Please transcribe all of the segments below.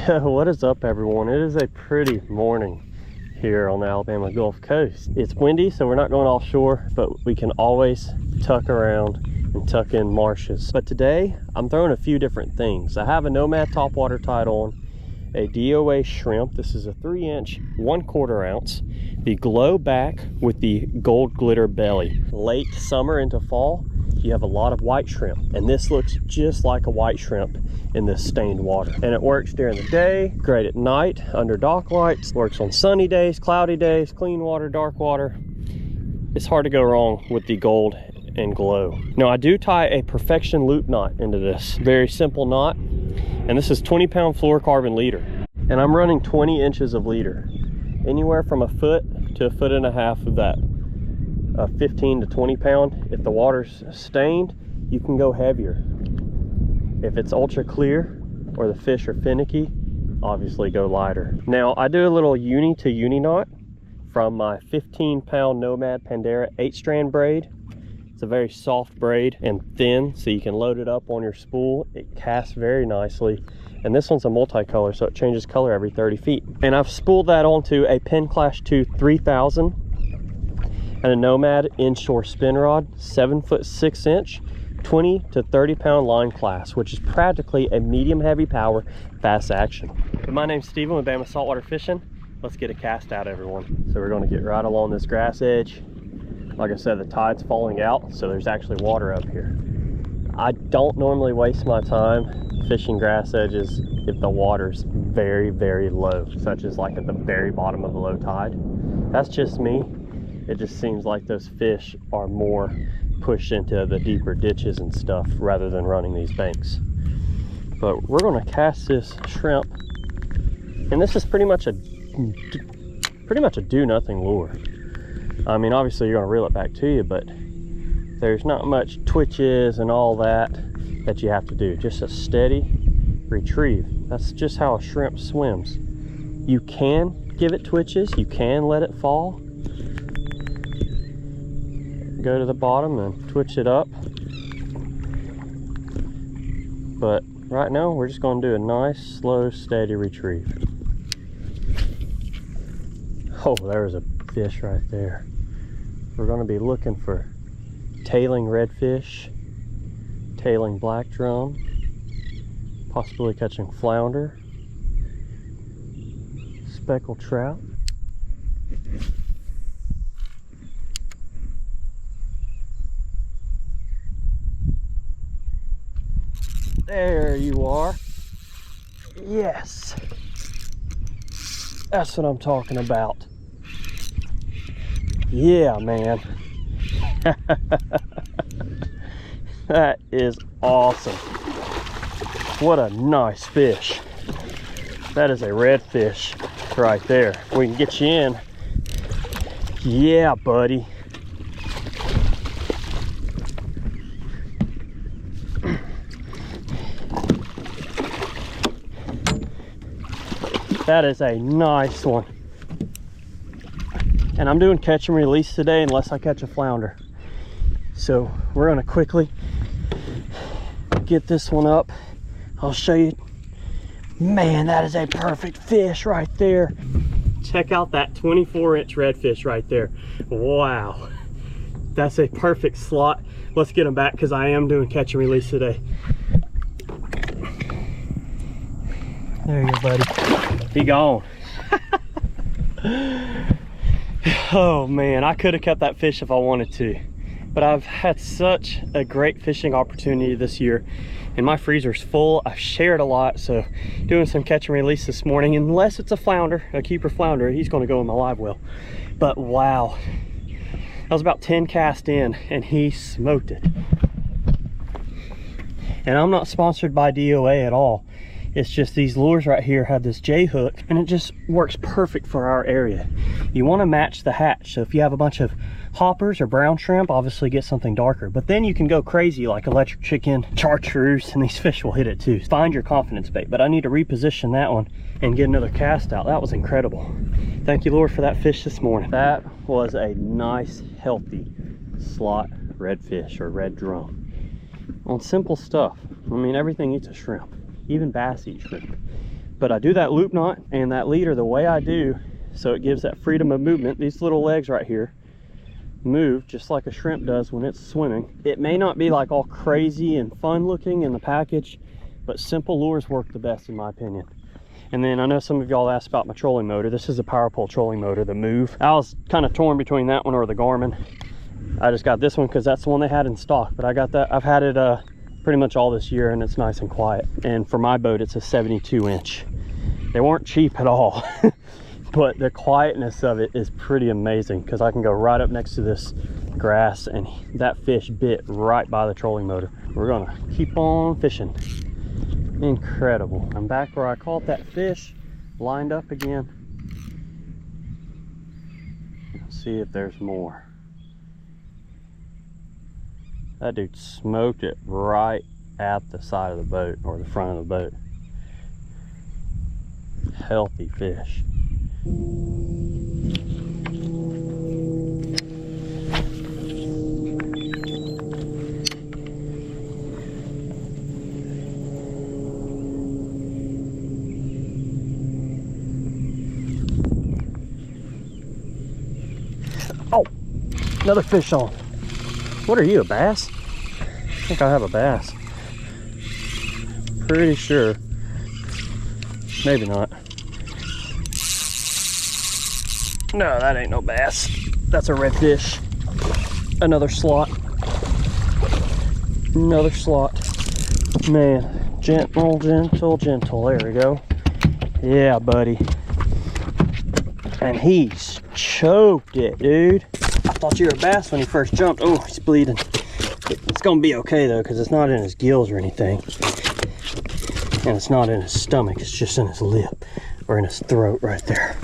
What is up, everyone? It is a pretty morning here on the Alabama Gulf Coast. It's windy, so we're not going offshore, but we can always tuck around and tuck in marshes. But today I'm throwing a few different things. I have a Nomad topwater tied on, a DOA shrimp. This is a 3-inch 1/4 ounce, the glow back with the gold glitter belly. Late summer into fall, you have a lot of white shrimp, and this looks just like a white shrimp in this stained water. And it works during the day, great at night under dock lights, works on sunny days, cloudy days, clean water, dark water. It's hard to go wrong with the gold and glow. Now I do tie a perfection loop knot into this, very simple knot, and this is 20-pound fluorocarbon leader, and I'm running 20 inches of leader, anywhere from a foot to a foot and a half of that 15 to 20 pound. If the water's stained, you can go heavier. If it's ultra clear or the fish are finicky, obviously go lighter. Now I do a little uni to uni knot from my 15-pound Nomad Pandera 8-strand braid. It's a very soft braid and thin, so you can load it up on your spool. It casts very nicely, and this one's a multicolor, so it changes color every 30 feet. And I've spooled that onto a Penn Clash 2 3000 and a Nomad inshore spin rod, 7' 6 inch, 20 to 30 pound line class, which is practically a medium heavy power, fast action. But my name's Steven with Bama Saltwater Fishing. Let's get a cast out, everyone. So we're gonna get right along this grass edge. Like I said, the tide's falling out, so there's actually water up here. I don't normally waste my time fishing grass edges if the water's very, very low, such as like at the very bottom of the low tide. That's just me. It just seems like those fish are more pushed into the deeper ditches and stuff rather than running these banks. But we're gonna cast this shrimp, and this is pretty much a do-nothing lure. I mean, obviously you're gonna reel it back to you, but there's not much twitches and all that you have to do. Just a steady retrieve. That's just how a shrimp swims. You can give it twitches, you can let it fall, go to the bottom and twitch it up, but right now we're just going to do a nice slow steady retrieve. Oh, there's a fish right there. We're going to be looking for tailing redfish, tailing black drum, possibly catching flounder, speckled trout. There you are. Yes. That's what I'm talking about. Yeah, man. That is awesome. What a nice fish. That is a redfish right there. We can get you in. Yeah, buddy. That is a nice one. And I'm doing catch and release today unless I catch a flounder. So we're gonna quickly get this one up. I'll show you. Man, that is a perfect fish right there. Check out that 24-inch redfish right there. Wow. That's a perfect slot. Let's get him back because I am doing catch and release today. There you go, buddy. He gone. Oh man, I could have kept that fish if I wanted to, but I've had such a great fishing opportunity this year, and my freezer's full. I've shared a lot, so doing some catch and release this morning, unless it's a flounder, a keeper flounder, he's going to go in my live well. But wow, that was about 10 cast in, and he smoked it. And I'm not sponsored by DOA at all. It's just these lures right here have this J hook, and it just works perfect for our area. You want to match the hatch, so if you have a bunch of hoppers or brown shrimp, obviously get something darker, but then you can go crazy like electric chicken, chartreuse, and these fish will hit it too. Find your confidence bait, but I need to reposition that one and get another cast out. That was incredible. Thank you, Lord, for that fish this morning. That was a nice, healthy slot redfish or red drum on simple stuff. I mean, everything eats a shrimp. Even bass eat shrimp. But I do that loop knot and that leader the way I do, so it gives that freedom of movement. These little legs right here move just like a shrimp does when it's swimming. It may not be like all crazy and fun looking in the package, but simple lures work the best in my opinion. And then I know some of y'all asked about my trolling motor. This is a power pole trolling motor, the Move. I was kind of torn between that one or the Garmin. I just got this one because that's the one they had in stock, but I got that. I've had it pretty much all this year, and it's nice and quiet. And for my boat, it's a 72 inch. They weren't cheap at all, but the quietness of it is pretty amazing because I can go right up next to this grass, and that fish bit right by the trolling motor. We're gonna keep on fishing. Incredible. I'm back where I caught that fish, lined up again. Let's see if there's more. That dude smoked it right at the side of the boat, or the front of the boat. Healthy fish. Oh, another fish on. What are you, a bass? I think I have a bass. Pretty sure. Maybe not. No, that ain't no bass. That's a redfish. Another slot. Another slot. Man, gentle, gentle, gentle. There we go. Yeah, buddy. And he's choked it, dude. I thought you were a bass when he first jumped. Oh, he's bleeding. It's gonna be okay though, because it's not in his gills or anything. And it's not in his stomach, it's just in his lip, or in his throat right there.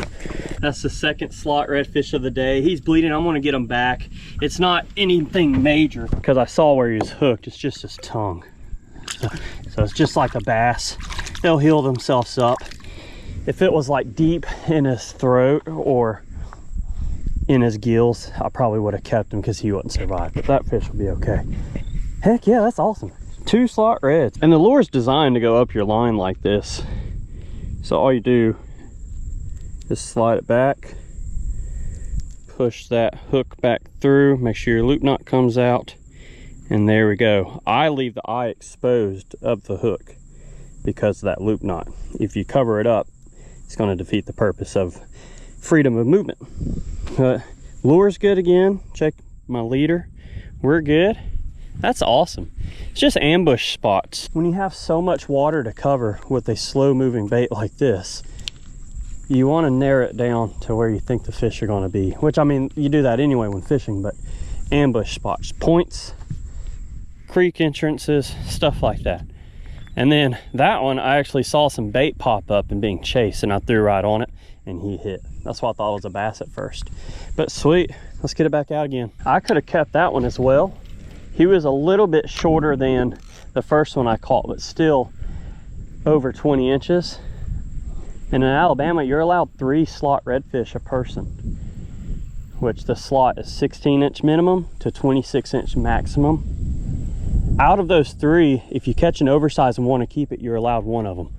That's the second slot redfish of the day. He's bleeding, I'm gonna get him back. It's not anything major, because I saw where he was hooked. It's just his tongue. So it's just like a bass. They'll heal themselves up. If it was like deep in his throat or in his gills, I probably would have kept him because he wouldn't survive, but that fish will be okay. Heck yeah, that's awesome. 2 slot reds. And the lure's designed to go up your line like this. So all you do is slide it back, push that hook back through, make sure your loop knot comes out, and there we go. I leave the eye exposed of the hook because of that loop knot. If you cover it up, it's going to defeat the purpose of freedom of movement. Lure's good again. Check my leader. We're good. That's awesome. It's just ambush spots. When you have so much water to cover with a slow moving bait like this, you want to narrow it down to where you think the fish are going to be, which, I mean, you do that anyway when fishing, but ambush spots, points, creek entrances, stuff like that. And then that one, I actually saw some bait pop up and being chased, and I threw right on it and he hit. That's why I thought it was a bass at first. But sweet, let's get it back out again. I could have kept that one as well. He was a little bit shorter than the first one I caught, but still over 20 inches. And in Alabama, you're allowed 3 slot redfish a person, which the slot is 16-inch minimum to 26-inch maximum. Out of those 3, if you catch an oversized and want to keep it, you're allowed 1 of them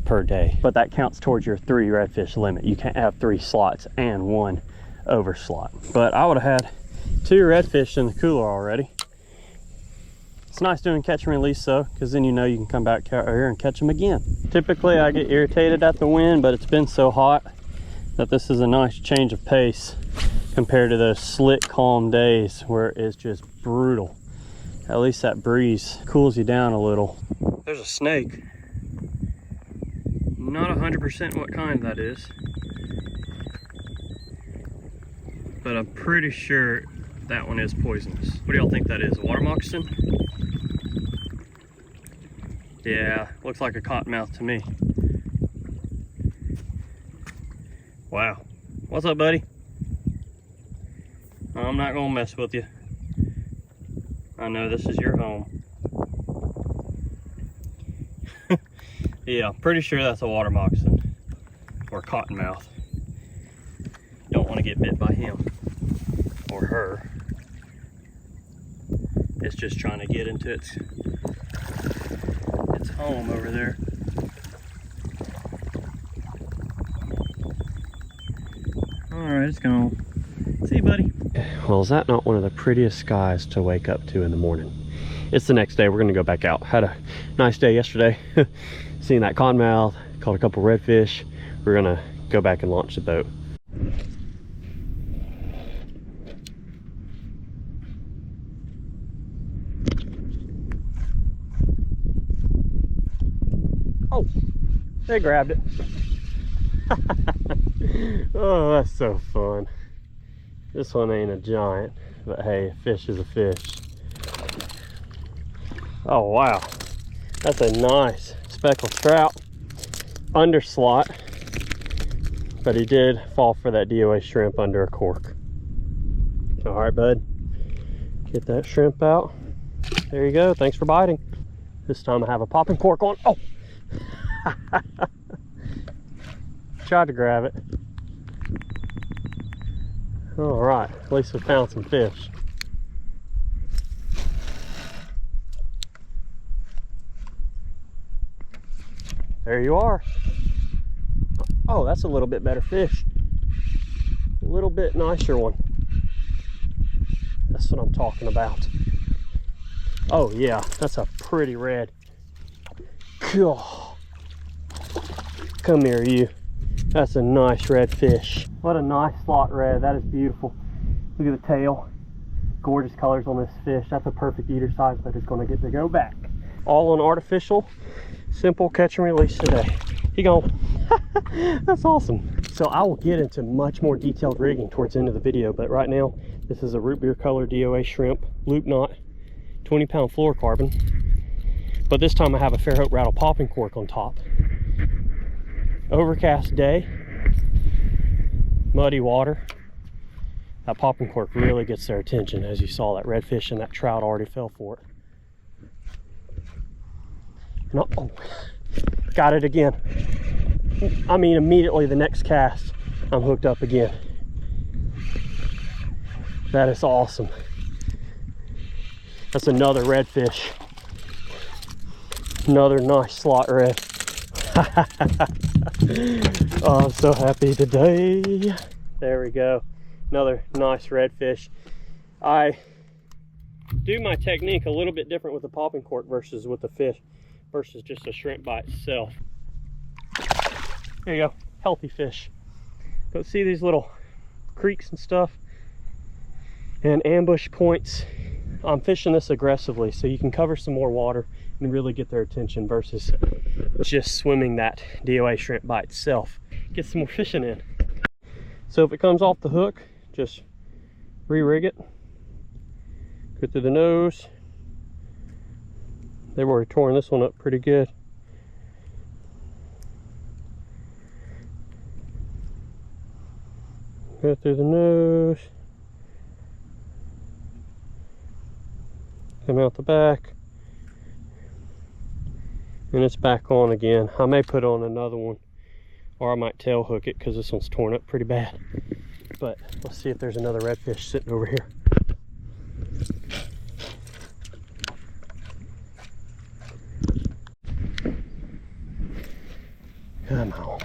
per day. But that counts towards your 3 redfish limit. You can't have 3 slots and 1 over slot. But I would have had 2 redfish in the cooler already. It's nice doing catch and release though, because then you know you can come back out here and catch them again. Typically I get irritated at the wind, but it's been so hot that this is a nice change of pace compared to those slick, calm days where it's just brutal. At least that breeze cools you down a little. There's a snake. Not 100% what kind that is, but I'm pretty sure that one is poisonous. What do y'all think that is? A water moccasin? Yeah, looks like a cottonmouth to me. Wow. What's up, buddy? I'm not gonna mess with you. I know this is your home. Yeah, pretty sure that's a water moccasin or cottonmouth. Don't want to get bit by him or her. It's just trying to get into its home over there. right, it's gone. See you, buddy. Well, is that not one of the prettiest skies to wake up to in the morning? It's the next day. We're gonna go back out. Had a nice day yesterday. Seeing that cottonmouth, caught a couple redfish. We're gonna go back and launch the boat. Oh, they grabbed it. Oh, that's so fun. This one ain't a giant, but hey, a fish is a fish. Oh wow, that's a nice speckled trout. Underslot, but he did fall for that DOA shrimp under a cork. All right, bud, get that shrimp out. There you go, thanks for biting. This time I have a popping cork on. Oh, tried to grab it. All right, at least we found some fish. There you are. Oh, that's a little bit better fish. A little bit nicer one. That's what I'm talking about. Oh yeah, that's a pretty red. God. Come here, you. That's a nice red fish. What a nice slot red. That is beautiful. Look at the tail. Gorgeous colors on this fish. That's a perfect eater size, but it's going to get to go back. All on artificial, simple catch and release today. He gone. That's awesome. So I will get into much more detailed rigging towards the end of the video, but right now this is a root beer color DOA shrimp, loop knot, 20-pound fluorocarbon. But this time I have a Fairhope rattle popping cork on top. Overcast day, muddy water. That popping cork really gets their attention. As you saw, that redfish and that trout already fell for it. And oh, got it again. I mean, immediately the next cast, I'm hooked up again. That is awesome. That's another redfish. Another nice slot red. Oh, I'm so happy today. There we go. Another nice redfish. I do my technique a little bit different with the popping cork versus with the fish, versus just a shrimp by itself. There you go, healthy fish. But see these little creeks and stuff and ambush points. I'm fishing this aggressively so you can cover some more water and really get their attention versus just swimming that DOA shrimp by itself. Get some more fishing in. So if it comes off the hook, just re-rig it. Go through the nose. They've already torn this one up pretty good. Go through the nose. Come out the back. And it's back on again. I may put on another one, or I might tail hook it because this one's torn up pretty bad. But let's see if there's another redfish sitting over here. Come on.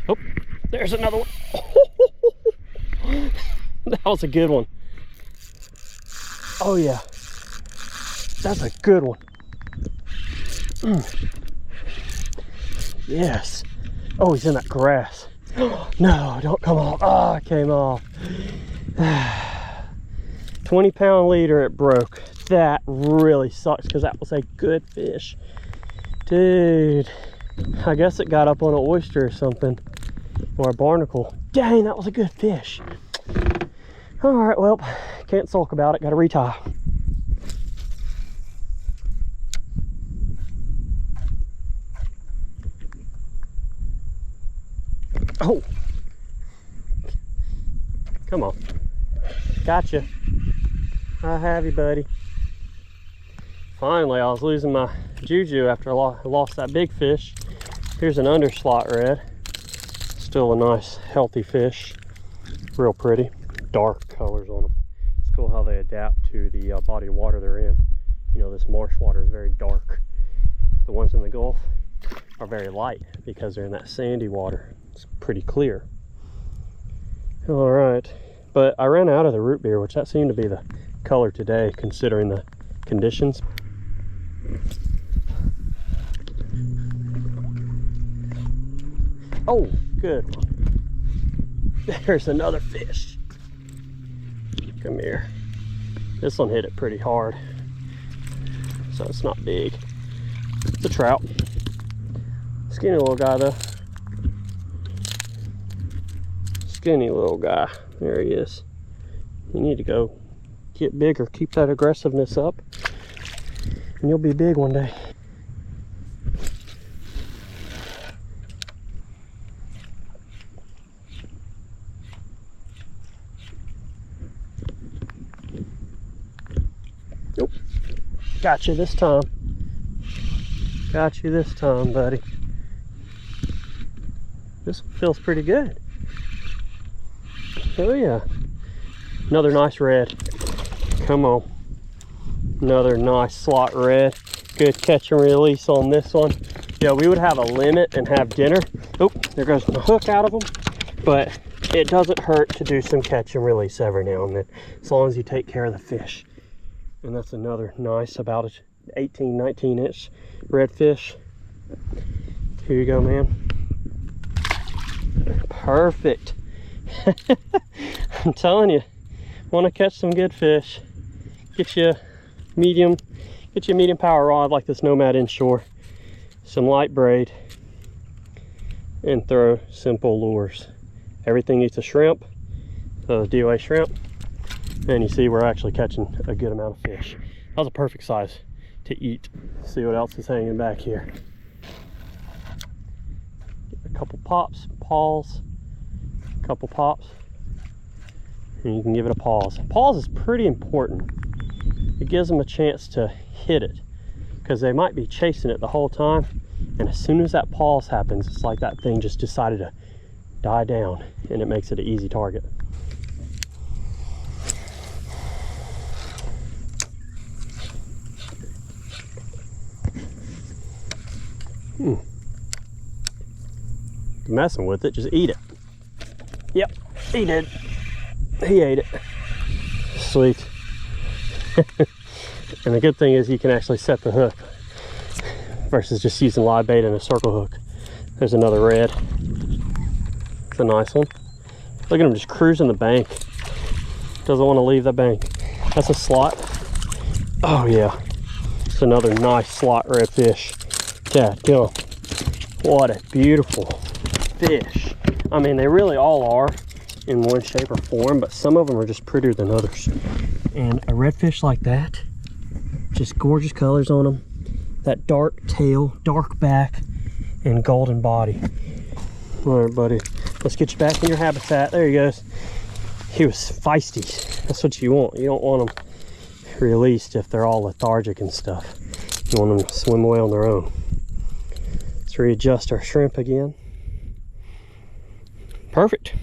Oh, there's another one. That was a good one. Oh yeah, that's a good one. Yes. Oh, he's in that grass. No, don't come off. Oh, it came off. 20-pound leader, it broke. That really sucks because that was a good fish. Dude, I guess it got up on an oyster or something, or a barnacle. Dang, that was a good fish. All right, well, can't sulk about it. Got to retie. Oh, come on. Gotcha. I have you, buddy. Finally, I was losing my juju after I lost that big fish. Here's an underslot red. Still a nice, healthy fish. Real pretty. Dark colors on them. It's cool how they adapt to the body of water they're in. You know, this marsh water is very dark. The ones in the Gulf, are very light because they're in that sandy water. It's pretty clear. All right, but I ran out of the root beer, which that seemed to be the color today considering the conditions. Oh, good one. There's another fish. Come here. This one hit it pretty hard, so it's not big. It's a trout. Skinny little guy though. Skinny little guy. There he is. You need to go get bigger. Keep that aggressiveness up, and you'll be big one day. Nope. Got you this time. Got you this time, buddy. This one feels pretty good. Oh yeah. Another nice red. Come on. Another nice slot red. Good catch and release on this one. Yeah, we would have a limit and have dinner. Oh, there goes my hook out of them. But it doesn't hurt to do some catch and release every now and then, as long as you take care of the fish. And that's another nice, about an 18, 19 inch redfish. Here you go, man. Perfect. I'm telling you, want to catch some good fish, get you a medium power rod like this Nomad inshore, some light braid, and throw simple lures. Everything eats a shrimp, the DOA shrimp, and you see we're actually catching a good amount of fish. That was a perfect size to eat. See what else is hanging back here. Get a couple pops, paws, a couple pops, and you can give it a pause. Pause is pretty important. It gives them a chance to hit it, because they might be chasing it the whole time, and as soon as that pause happens, it's like that thing just decided to die down, and it makes it an easy target. Messing with it, just eat it. Yep, he did. He ate it. Sweet. And the good thing is you can actually set the hook versus just using live bait and a circle hook. There's another red. It's a nice one. Look at him just cruising the bank. Doesn't want to leave the bank. That's a slot. Oh yeah. It's another nice slot redfish. Dad, go. What a beautiful fish. I mean, they really all are in one shape or form, but some of them are just prettier than others. And a redfish like that, just gorgeous colors on them. That dark tail, dark back, and golden body. All right, buddy, let's get you back in your habitat. There he goes. He was feisty. That's what you want. You don't want them released if they're all lethargic and stuff. You want them to swim away on their own. Let's readjust our shrimp again. Perfect.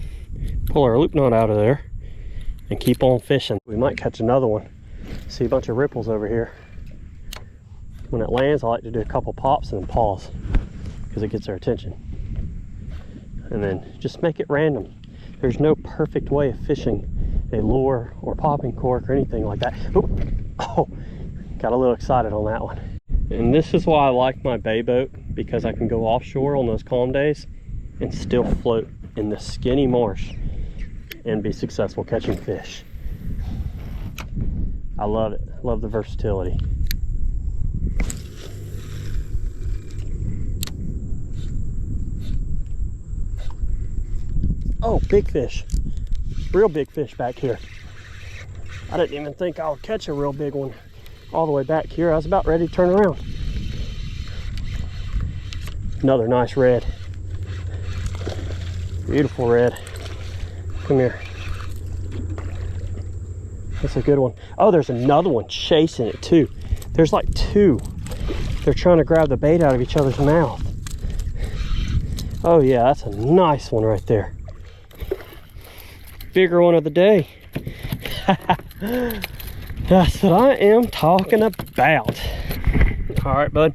Pull our loop knot out of there and keep on fishing. We might catch another one. See a bunch of ripples over here. When it lands, I like to do a couple pops and then pause, because it gets their attention. And then just make it random. There's no perfect way of fishing a lure or popping cork or anything like that. Oh, got a little excited on that one. And this is why I like my bay boat, because I can go offshore on those calm days and still float in the skinny marsh and be successful catching fish. I love it. I love the versatility. Oh, big fish. Real big fish back here. I didn't even think I would catch a real big one all the way back here. I was about ready to turn around. Another nice red. Beautiful red. Come here. That's a good one. Oh, there's another one chasing it too. There's like two. They're trying to grab the bait out of each other's mouth. Oh yeah, that's a nice one right there. Bigger one of the day. That's what I am talking about. All right, bud.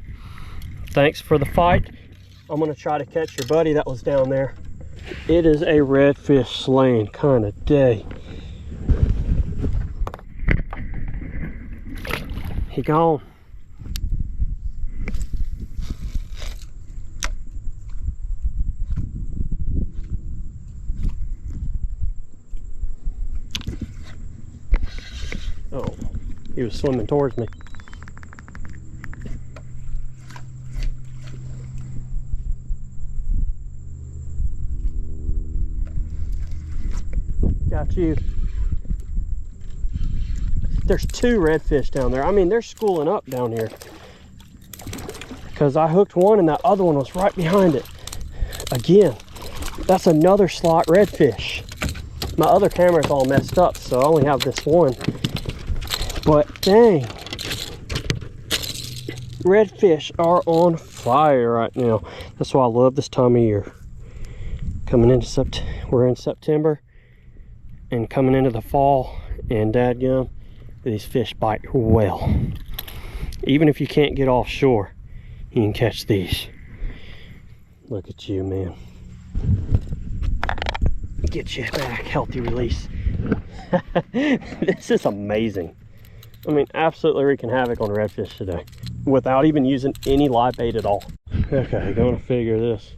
Thanks for the fight. I'm gonna try to catch your buddy that was down there. It is a redfish slaying kind of day. He gone. Oh, he was swimming towards me. Got you. There's 2 redfish down there. I mean, they're schooling up down here. Because I hooked one and that other one was right behind it. Again, that's another slot redfish. My other camera's all messed up, so I only have this one. But dang, redfish are on fire right now. That's why I love this time of year. Coming into we're in September and coming into the fall, and dadgum, these fish bite well. Even if you can't get offshore, you can catch these. Look at you, man. Get you back, healthy release. This is amazing. I mean, absolutely wreaking havoc on redfish today without even using any live bait at all. Okay, gonna figure this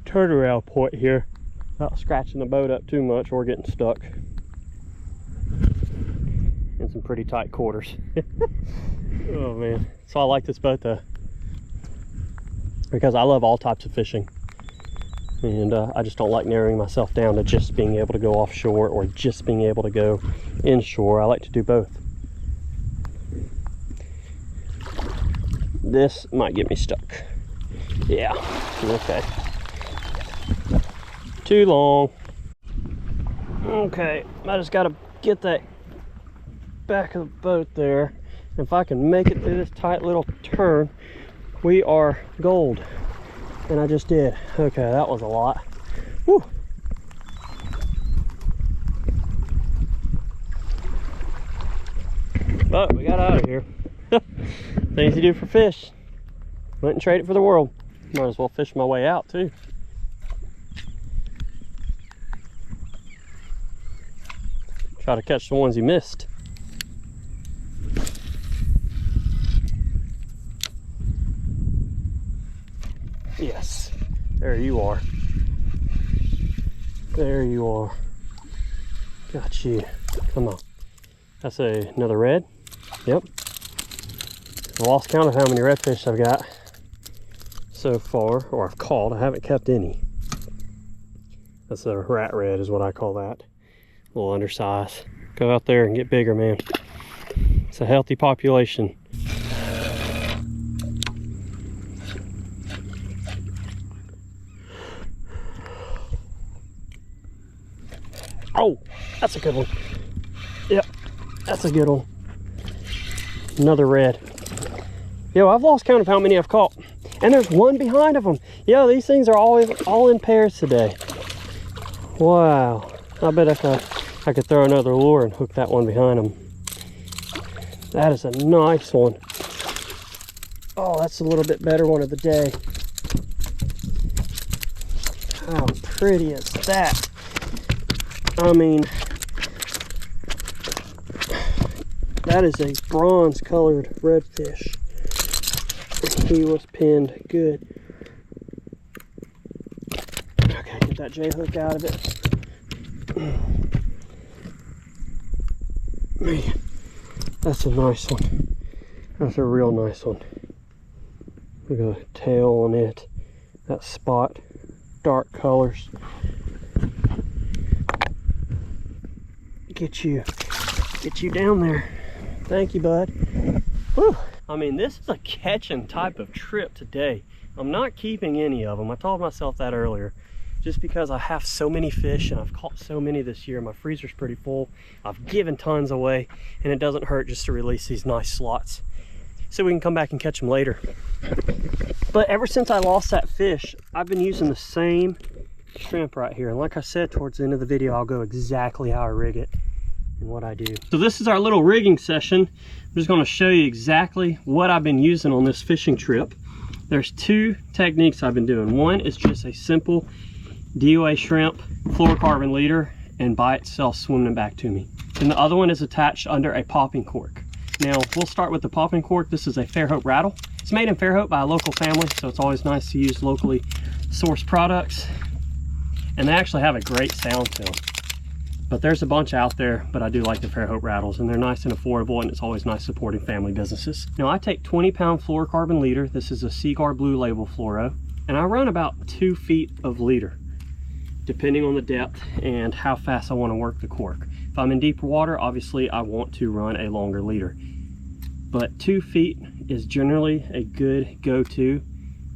turnaround point here without scratching the boat up too much or getting stuck in some pretty tight quarters. Oh man, so I like this boat though, because I love all types of fishing, and I just don't like narrowing myself down to just being able to go offshore or just being able to go inshore. I like to do both. This might get me stuck. Yeah, okay. Too long. Okay, I just gotta get that back of the boat there. If I can make it through this tight little turn, we are gold. And I just did. Okay, that was a lot. Woo. But we got out of here. Things you do for fish. Wouldn't trade it for the world. Might as well fish my way out too. Try to catch the ones you missed. Yes, there you are. There you are. Got you. Come on. That's another red. Yep. I lost count of how many redfish I've got so far, or I've caught. I haven't kept any. That's a rat red is what I call that. A little undersized. Go out there and get bigger, man. It's a healthy population. Oh, that's a good one. Yep, that's a good one. Another red. Yo, I've lost count of how many I've caught. And there's one behind of them. Yo, these things are always all in pairs today. Wow. I bet I could throw another lure and hook that one behind them. That is a nice one. Oh, that's a little bit better one of the day. How pretty is that? I mean, that is a bronze colored redfish. He was pinned good. Okay, get that J hook out of it. Man, that's a nice one. That's a real nice one. Look at the tail on it. That spot, dark colors. Get you down there. Thank you, bud. Whew. I mean, this is a catching type of trip today. I'm not keeping any of them. I told myself that earlier. Just because I have so many fish and I've caught so many this year. My freezer's pretty full. I've given tons away, and it doesn't hurt just to release these nice slots so we can come back and catch them later. But ever since I lost that fish, I've been using the same shrimp right here. And like I said, towards the end of the video, I'll go exactly how I rig it and what I do. So this is our little rigging session. I'm just going to show you exactly what I've been using on this fishing trip. There's two techniques I've been doing. One is just a simple DOA shrimp fluorocarbon leader and by itself swimming back to me. And the other one is attached under a popping cork. Now we'll start with the popping cork. This is a Fairhope rattle. It's made in Fairhope by a local family, so it's always nice to use locally sourced products. And they actually have a great sound to them. But there's a bunch out there, but I do like the Fairhope rattles, and they're nice and affordable, and it's always nice supporting family businesses. Now I take 20-pound fluorocarbon leader. This is a Seaguar Blue Label fluoro, and I run about 2 feet of leader, depending on the depth and how fast I want to work the cork. If I'm in deeper water, obviously I want to run a longer leader. But 2 feet is generally a good go-to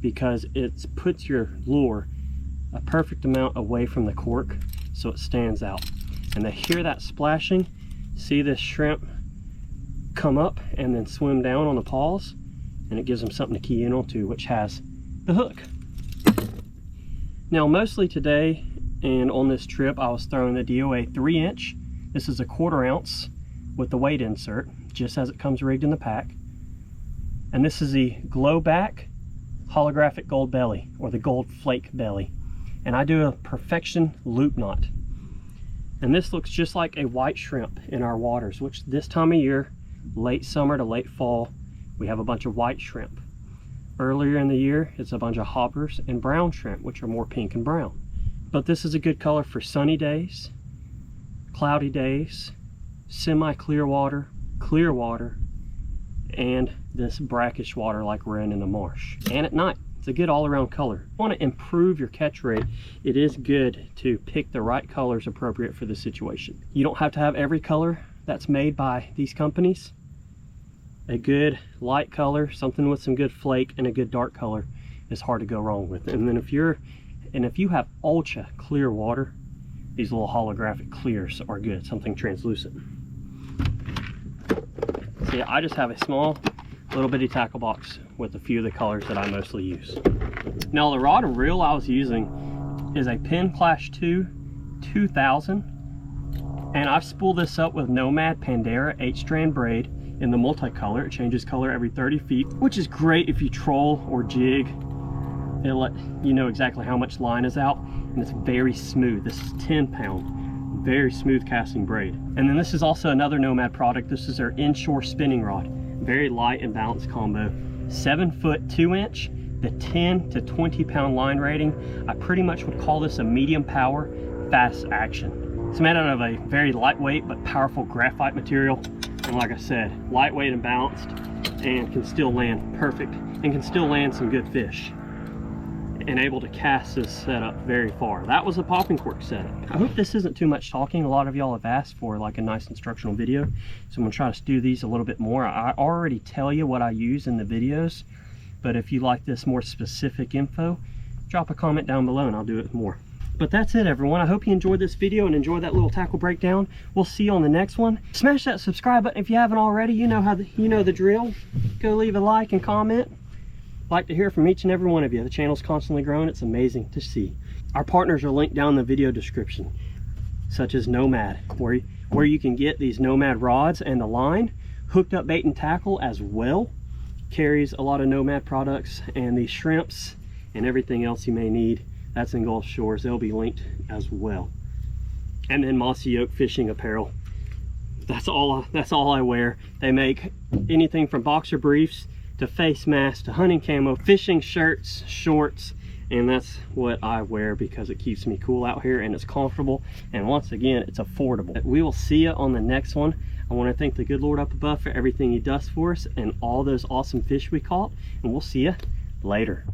because it puts your lure a perfect amount away from the cork so it stands out. And to hear that splashing, see this shrimp come up and then swim down on the paws, and it gives them something to key in onto, which has the hook. Now mostly today and on this trip I was throwing the DOA 3-inch. This is a 1/4 ounce with the weight insert, just as it comes rigged in the pack. And this is the glow back holographic gold belly, or the gold flake belly. And I do a perfection loop knot. And this looks just like a white shrimp in our waters, which this time of year, late summer to late fall, we have a bunch of white shrimp. Earlier in the year, it's a bunch of hoppers and brown shrimp, which are more pink and brown. But this is a good color for sunny days, cloudy days, semi-clear water, clear water, and this brackish water like we're in a marsh. And at night, it's a good all-around color. If you want to improve your catch rate, it is good to pick the right colors appropriate for the situation. You don't have to have every color that's made by these companies. A good light color, something with some good flake, and a good dark color is hard to go wrong with. And then if you have ultra clear water, these little holographic clears are good, something translucent. So yeah, I just have a small little bitty tackle box with a few of the colors that I mostly use. Now the rod and reel I was using is a Penn Clash 2 2000, and I've spooled this up with Nomad Pandera 8-strand braid in the multicolor. It changes color every 30 feet, which is great if you troll or jig. It'll let you know exactly how much line is out, and it's very smooth. This is 10-pound, very smooth casting braid. And then this is also another Nomad product. This is their inshore spinning rod. Very light and balanced combo. 7-foot 2-inch, the 10 to 20-pound line rating. I pretty much would call this a medium power, fast action. It's made out of a very lightweight but powerful graphite material. And like I said, lightweight and balanced, and can still land perfect, and can still land some good fish. And able to cast this setup very far. That was a popping cork setup. I hope this isn't too much talking. A lot of y'all have asked for like a nice instructional video, so I'm gonna try to do these a little bit more. I already tell you what I use in the videos, but if you like this more specific info, drop a comment down below and I'll do it more. But that's it, everyone. I hope you enjoyed this video and enjoyed that little tackle breakdown. We'll see you on the next one. Smash that subscribe button if you haven't already. You know the drill. Go leave a like and comment. Like to hear from each and every one of you. The channel's constantly growing. It's amazing to see. Our partners are linked down in the video description, such as Nomad, where you can get these Nomad rods and the line, hooked up bait and tackle as well. Carries a lot of Nomad products, and these shrimps and everything else you may need. That's in Gulf Shores. They'll be linked as well. And then Mossy Oak fishing apparel. That's all I wear. They make anything from boxer briefs to face masks to hunting camo, fishing shirts, shorts, and that's what I wear because it keeps me cool out here and it's comfortable, and once again it's affordable. We will see you on the next one. I want to thank the good Lord up above for everything he does for us and all those awesome fish we caught, and we'll see you later.